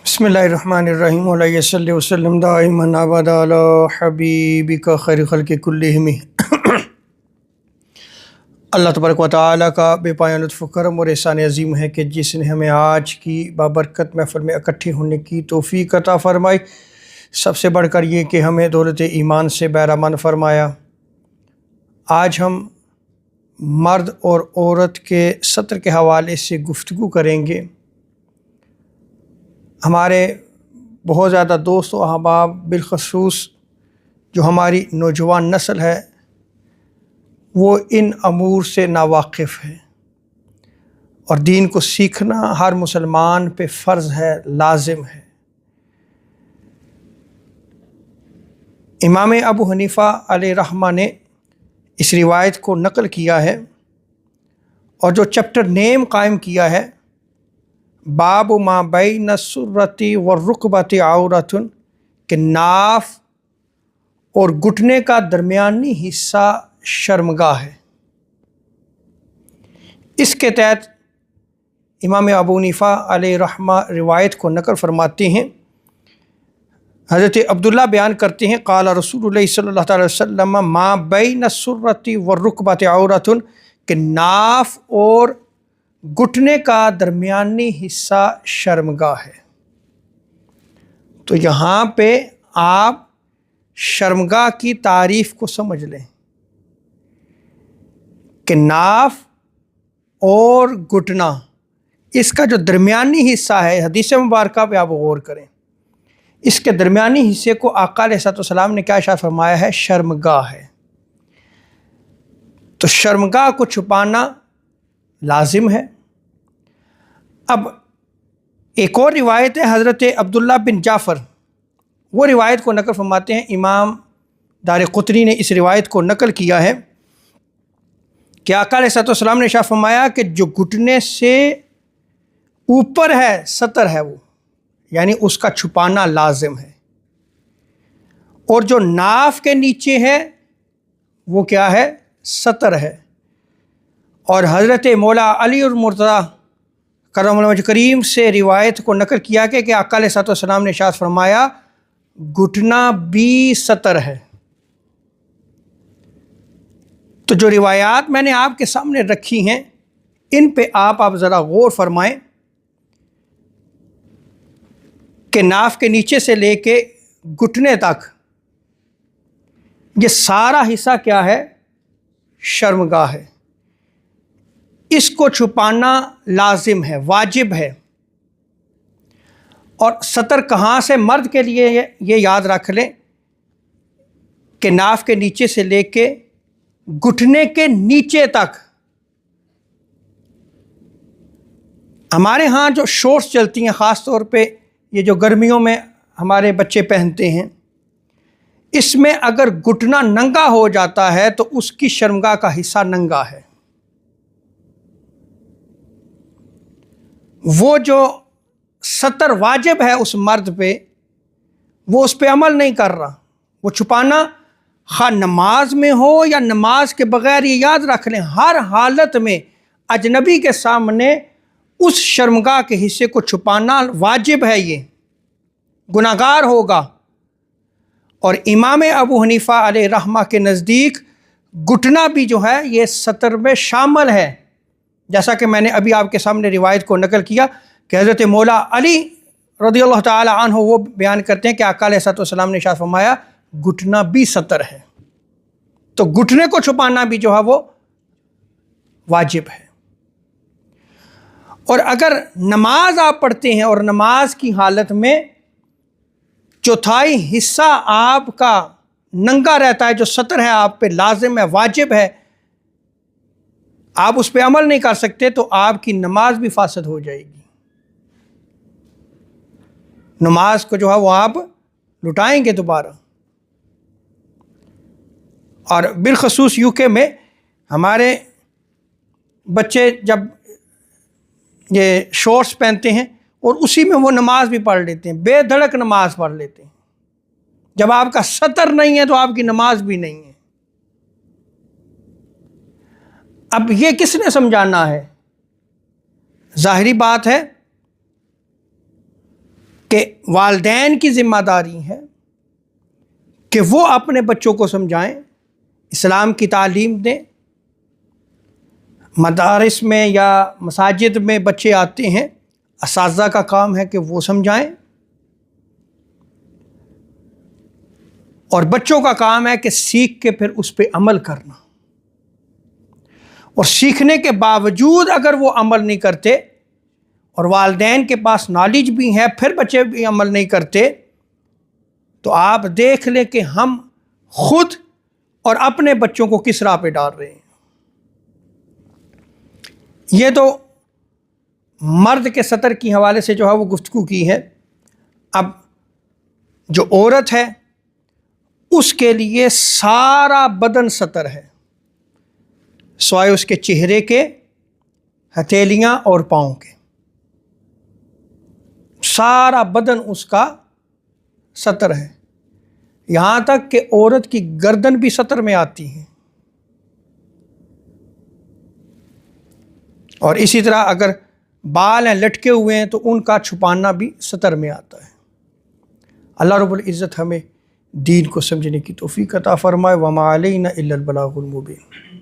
بسم اللہ الرحمن الرحیم علیہ صلی وسلم دائما ابدا علی حبیبک خیر خلق کلہم۔ اللہ تبارک و تعالیٰ کا بے پایان لطف و کرم اور احسان عظیم ہے کہ جس نے ہمیں آج کی بابرکت محفل میں اکٹھے ہونے کی توفیق عطا فرمائی، سب سے بڑھ کر یہ کہ ہمیں دولت ایمان سے بہرامند فرمایا۔ آج ہم مرد اور عورت کے سطر کے حوالے سے گفتگو کریں گے۔ ہمارے بہت زیادہ دوست و احباب بالخصوص جو ہماری نوجوان نسل ہے وہ ان امور سے ناواقف ہے، اور دین کو سیکھنا ہر مسلمان پہ فرض ہے، لازم ہے۔ امام ابو حنیفہ علیہ رحمہ نے اس روایت کو نقل کیا ہے، اور جو چیپٹر نیم قائم کیا ہے باب ما بین السرۃ والرکبۃ عورۃ، کہ ناف اور گھٹنے کا درمیانی حصہ شرمگاہ ہے۔ اس کے تحت امام ابو حنیفہ علیہ رحمہ روایت کو نقل فرماتے ہیں۔ حضرت عبداللہ بیان کرتے ہیں قال رسول اللہ صلی اللہ علیہ وسلم ما بین السرۃ والرکبۃ عورۃ، کہ ناف اور گھٹنے کا درمیانی حصہ شرمگاہ ہے۔ تو یہاں پہ آپ شرمگاہ کی تعریف کو سمجھ لیں کہ ناف اور گھٹنا، اس کا جو درمیانی حصہ ہے، حدیث مبارکہ پہ آپ غور کریں، اس کے درمیانی حصے کو آقا علیہ الصلوۃ والسلام نے کیا ارشاد فرمایا ہے؟ شرمگاہ ہے۔ تو شرمگاہ کو چھپانا لازم ہے۔ اب ایک اور روایت ہے حضرت عبداللہ بن جعفر، وہ روایت کو نقل فرماتے ہیں، امام دارقطنی نے اس روایت کو نقل کیا ہے کہ آقا علیہ الصلوۃ والسلام نے ارشاد فرمایا کہ جو گھٹنے سے اوپر ہے سطر ہے، وہ یعنی اس کا چھپانا لازم ہے، اور جو ناف کے نیچے ہے وہ کیا ہے؟ سطر ہے۔ اور حضرت مولا علی المرتضیٰ کرم اللہ وجہ کریم سے روایت کو نقل کیا کہ آقا علیہ الصلوۃ والسلام نے ارشاد فرمایا گھٹنا بھی سطر ہے۔ تو جو روایات میں نے آپ کے سامنے رکھی ہیں ان پہ آپ ذرا غور فرمائیں کہ ناف کے نیچے سے لے کے گھٹنے تک یہ سارا حصہ کیا ہے؟ شرمگاہ ہے۔ اس کو چھپانا لازم ہے، واجب ہے۔ اور سطر کہاں سے؟ مرد کے لیے یہ یاد رکھ لیں کہ ناف کے نیچے سے لے کے گھٹنے کے نیچے تک۔ ہمارے ہاں جو شورٹس چلتی ہیں، خاص طور پہ یہ جو گرمیوں میں ہمارے بچے پہنتے ہیں، اس میں اگر گھٹنا ننگا ہو جاتا ہے تو اس کی شرمگاہ کا حصہ ننگا ہے۔ وہ جو سطر واجب ہے اس مرد پہ، وہ اس پہ عمل نہیں کر رہا۔ وہ چھپانا خواہ نماز میں ہو یا نماز کے بغیر، یہ یاد رکھ لیں ہر حالت میں اجنبی کے سامنے اس شرمگاہ کے حصے کو چھپانا واجب ہے، یہ گناہگار ہوگا۔ اور امام ابو حنیفہ علیہ رحمہ کے نزدیک گھٹنا بھی جو ہے یہ سطر میں شامل ہے، جیسا کہ میں نے ابھی آپ کے سامنے روایت کو نقل کیا کہ حضرت مولا علی رضی اللہ تعالی عنہ وہ بیان کرتے ہیں کہ آقا علیہ الصلوۃ والسلام نے ارشاد فرمایا گھٹنا بھی سطر ہے۔ تو گھٹنے کو چھپانا بھی جو ہے وہ واجب ہے۔ اور اگر نماز آپ پڑھتے ہیں اور نماز کی حالت میں چوتھائی حصہ آپ کا ننگا رہتا ہے، جو سطر ہے آپ پہ لازم ہے، واجب ہے، آپ اس پہ عمل نہیں کر سکتے، تو آپ کی نماز بھی فاسد ہو جائے گی۔ نماز کو جو ہے وہ آپ لٹائیں گے دوبارہ۔ اور بالخصوص یو کے میں ہمارے بچے جب یہ شورٹس پہنتے ہیں اور اسی میں وہ نماز بھی پڑھ لیتے ہیں، بے دھڑک نماز پڑھ لیتے ہیں۔ جب آپ کا سطر نہیں ہے تو آپ کی نماز بھی نہیں ہے۔ اب یہ کس نے سمجھانا ہے؟ ظاہری بات ہے کہ کہ والدین کی ذمہ داری ہے کہ وہ اپنے بچوں کو سمجھائیں، اسلام کی تعلیم دیں۔ مدارس میں یا مساجد میں بچے آتے ہیں، اساتذہ کا کام ہے کہ وہ سمجھائیں، اور بچوں کا کام ہے کہ سیکھ کے پھر اس پہ عمل کرنا، اور سیکھنے کے باوجود اگر وہ عمل نہیں کرتے اور والدین کے پاس نالج بھی ہے پھر بچے بھی عمل نہیں کرتے، تو آپ دیکھ لیں کہ ہم خود اور اپنے بچوں کو کس راہ پہ ڈال رہے ہیں۔ یہ تو مرد کے سطر کی حوالے سے جو ہے وہ گفتگو کی ہے۔ اب جو عورت ہے اس کے لیے سارا بدن سطر ہے، سوائے اس کے چہرے کے، ہتھیلیاں اور پاؤں کے، سارا بدن اس کا سطر ہے، یہاں تک کہ عورت کی گردن بھی سطر میں آتی ہے، اور اسی طرح اگر بال ہیں لٹکے ہوئے ہیں تو ان کا چھپانا بھی سطر میں آتا ہے۔ اللہ رب العزت ہمیں دین کو سمجھنے کی توفیق عطا فرمائے۔ وما علینا الا البلاغ المبین۔